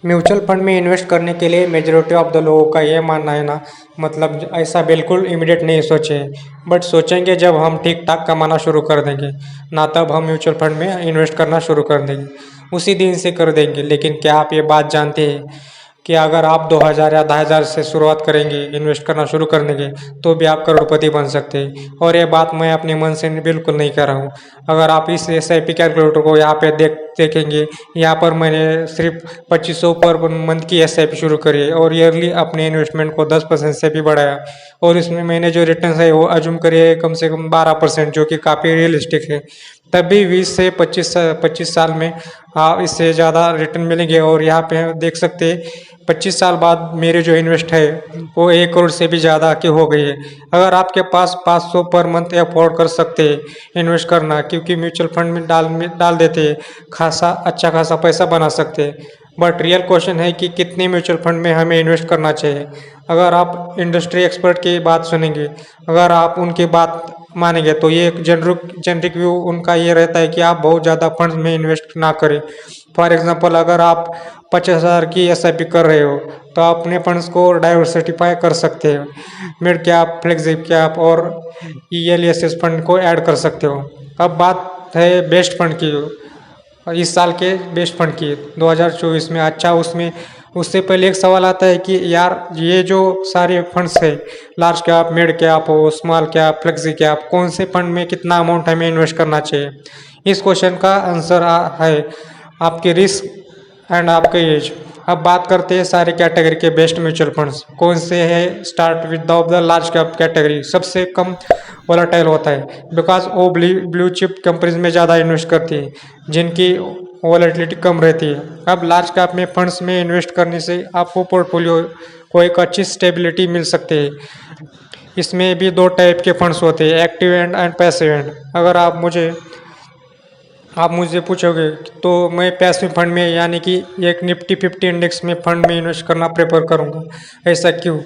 Mutual fund में invest करने के लिए मेजॉरिटी ऑफ द लोगों का ये मानना है ना, मतलब ऐसा बिल्कुल इमीडिएट नहीं सोचे, बट सोचेंगे जब हम ठीक ठाक कमाना शुरू कर देंगे ना, तब हम म्यूचुअल फंड में इन्वेस्ट करना शुरू कर देंगे, उसी दिन से कर देंगे। लेकिन क्या आप ये बात जानते हैं कि अगर आप 2000 या 10,000 से शुरुआत करेंगे, इन्वेस्ट करना शुरू कर देंगे, तो भी आप करोड़पति बन सकते हैं। और ये बात मैं अपने मन से बिल्कुल नहीं कर रहा हूँ। अगर आप इस SIP कैलकुलेटर को यहाँ पे देखेंगे, यहाँ पर मैंने सिर्फ 2500 पर मंथ की SIP शुरू करी है और ईयरली अपने इन्वेस्टमेंट को 10% से भी बढ़ाया, और इसमें मैंने जो रिटर्न है वो अज्यूम करी है कम से कम 12%, जो कि काफ़ी रियलिस्टिक है। तब भी 20 से 25 साल में इससे ज़्यादा रिटर्न मिलेंगे। और यहाँ पे देख सकते हैं 25 साल बाद मेरे जो इन्वेस्ट है वो 1 करोड़ से भी ज़्यादा की हो गई है। अगर आपके पास 500 पर मंथ अफोर्ड कर सकते हैं इन्वेस्ट करना, क्योंकि म्यूचुअल फंड में डाल देते हैं, अच्छा खासा पैसा बना सकते हैं। बट रियल क्वेश्चन है कि कितने म्यूचुअल फंड में हमें इन्वेस्ट करना चाहिए। अगर आप इंडस्ट्री एक्सपर्ट की बात सुनेंगे, अगर आप उनकी बात मानेंगे, तो ये एक जेनरिक व्यू उनका ये रहता है कि आप बहुत ज़्यादा फंड्स में इन्वेस्ट ना करें। फॉर एग्जांपल, अगर आप 50,000 की SIP कर रहे हो, तो आप अपने फंड्स को डाइवर्सिफाई कर सकते हो, मिड कैप, फ्लेक्सी कैप और ELSS फंड को ऐड कर सकते हो। अब बात है बेस्ट फंड की, इस साल के बेस्ट फंड की 2024 में। अच्छा, उसमें उससे पहले एक सवाल आता है कि यार ये जो सारे फंड्स है, लार्ज कैप, मिड कैप हो, स्मॉल कैप, फ्लेक्सी कैप, कौन से फंड में कितना अमाउंट हमें इन्वेस्ट करना चाहिए? इस क्वेश्चन का आंसर है आपके रिस्क एंड आपके एज। अब बात करते हैं सारे कैटेगरी के बेस्ट म्यूचुअल फंड्स कौन से हैं। Start with the large cap category, सबसे कम वोलेटाइल होता है, बिकॉज वो ब्लू चिप कंपनीज में ज़्यादा इन्वेस्ट करती है जिनकी वॉलेटिलिटी कम रहती है। अब लार्ज कैप में फंड्स में इन्वेस्ट करने से आपको पोर्टफोलियो को एक अच्छी स्टेबिलिटी मिल सकती है। इसमें भी 2 टाइप के फंड्स होते हैं, एक्टिव एंड पैसिव एंड। अगर आप मुझे पूछोगे तो मैं पैसिव फंड में, यानी कि एक निफ्टी 50 इंडेक्स में फंड में इन्वेस्ट करना प्रेफर करूँगा। ऐसा क्यों?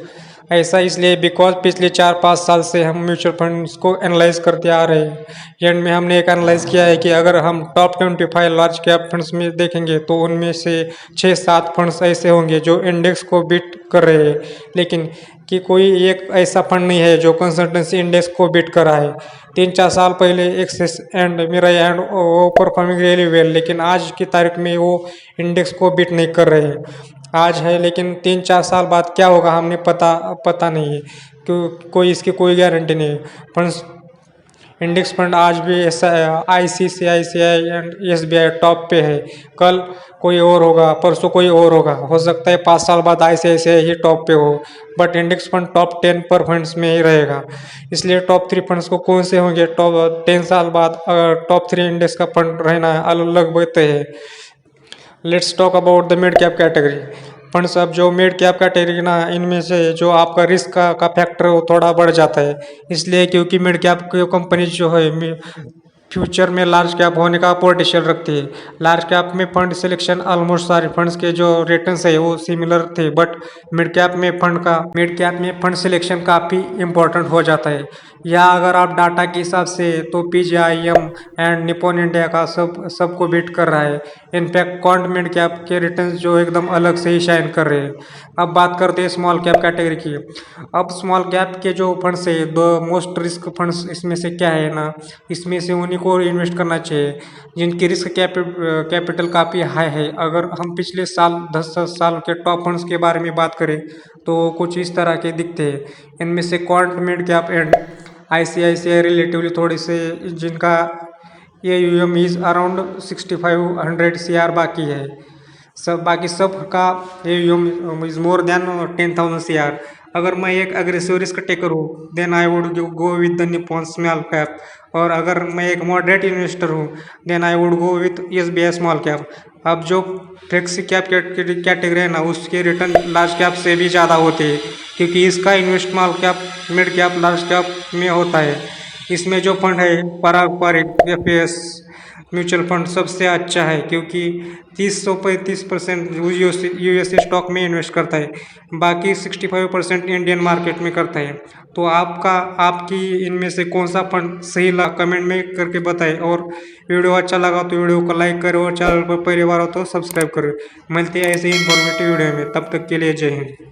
ऐसा इसलिए बिकॉज पिछले 4-5 साल से हम म्यूचुअल फंड्स को एनालाइज करते आ रहे हैं। एंड में हमने एक एनालाइज किया है कि अगर हम टॉप 25 लार्ज कैप फंड्स में देखेंगे, तो उनमें से 6-7 फंड्स ऐसे होंगे जो इंडेक्स को बीट कर रहे हैं, लेकिन कि कोई एक ऐसा फंड नहीं है जो कंसल्टेंसी इंडेक्स को बीट कर रहा है। 3-4 साल पहले एक्सिस एंड मिराई एंड वो परफॉर्मिंग रियली वेल, लेकिन आज की तारीख में वो इंडेक्स को बीट नहीं कर रहे हैं। आज है, लेकिन 3-4 साल बाद क्या होगा हमने पता नहीं है, क्यों कोई इसकी कोई गारंटी नहीं है। फंड्स इंडेक्स फंड आज भी ऐसा ICICI एंड SBI टॉप पे है, कल कोई और होगा, परसों कोई और होगा, हो सकता है 5 साल बाद ICICI ही टॉप पे हो, बट इंडेक्स फंड टॉप 10 पर फंड्स में ही रहेगा। इसलिए टॉप 3 फंड्स को कौन से होंगे टॉप 10 साल बाद, अगर टॉप 3 इंडेक्स का फंड रहना अलग बात है। Let's talk about the mid cap category funds. अब जो मिड कैप कैटेगरी ना, इनमें से जो आपका रिस्क का फैक्टर वो थोड़ा बढ़ जाता है, इसलिए क्योंकि मिड कैप की कंपनी जो है फ्यूचर में लार्ज कैप होने का पोटेंशियल रखती है। लार्ज कैप में फंड सिलेक्शन ऑलमोस्ट सारे फंड्स के जो रिटर्न्स है वो सिमिलर थे, बट मिड कैप में फंड सिलेक्शन काफ़ी इंपॉर्टेंट हो जाता है। या अगर आप डाटा के हिसाब से तो PGIM एंड निप्पॉन इंडिया का सबको बीट कर रहा है। इनफैक्ट क्वांट मिड कैप के रिटर्न्स जो एकदम अलग से ही शाइन कर रहे हैं। अब बात करते हैं स्मॉल कैप कैटेगरी की। अब स्मॉल कैप के जो फंड्स है, द मोस्ट रिस्क फंड्स इसमें से क्या है ना, इसमें से उन्हीं को इन्वेस्ट करना चाहिए जिनकी रिस्क कैपिटल काफ़ी हाई है। अगर हम पिछले साल 10 साल के टॉप फंड्स के बारे में बात करें तो कुछ इस तरह के दिखते हैं। इनमें से quant mid cap and ICICI relatively थोड़ी से, जिनका AUM इज अराउंड 6500 CR बाकी है, बाकी सब का AUM is more than 10,000 CR। अगर मैं एक अग्रेसिव रिस्क टेकर हूँ, then I would go with the Nippon small cap. और अगर मैं एक मॉडरेट इन्वेस्टर हूँ, then I would go with SBI small cap. अब जो फ्लेक्सी कैप कैटेगरी है ना, उसके रिटर्न लार्ज कैप से भी ज़्यादा होते हैं, क्योंकि इसका invest small cap, mid cap, large cap में होता है। इसमें जो फंड है पारंपरिक FS म्यूचुअल फंड सबसे अच्छा है, क्योंकि 30 से 35% यूएसए स्टॉक में इन्वेस्ट करता है, बाकी 65% इंडियन मार्केट में करता है। तो आपकी इनमें से कौन सा फंड सही लगा कमेंट में करके बताएं, और वीडियो अच्छा लगा तो वीडियो को लाइक करो और चैनल पर पहली बार हो तो सब्सक्राइब करो। मिलते हैं ऐसे ही इंफॉर्मेटिव वीडियो में, तब तक के लिए जय हिंद।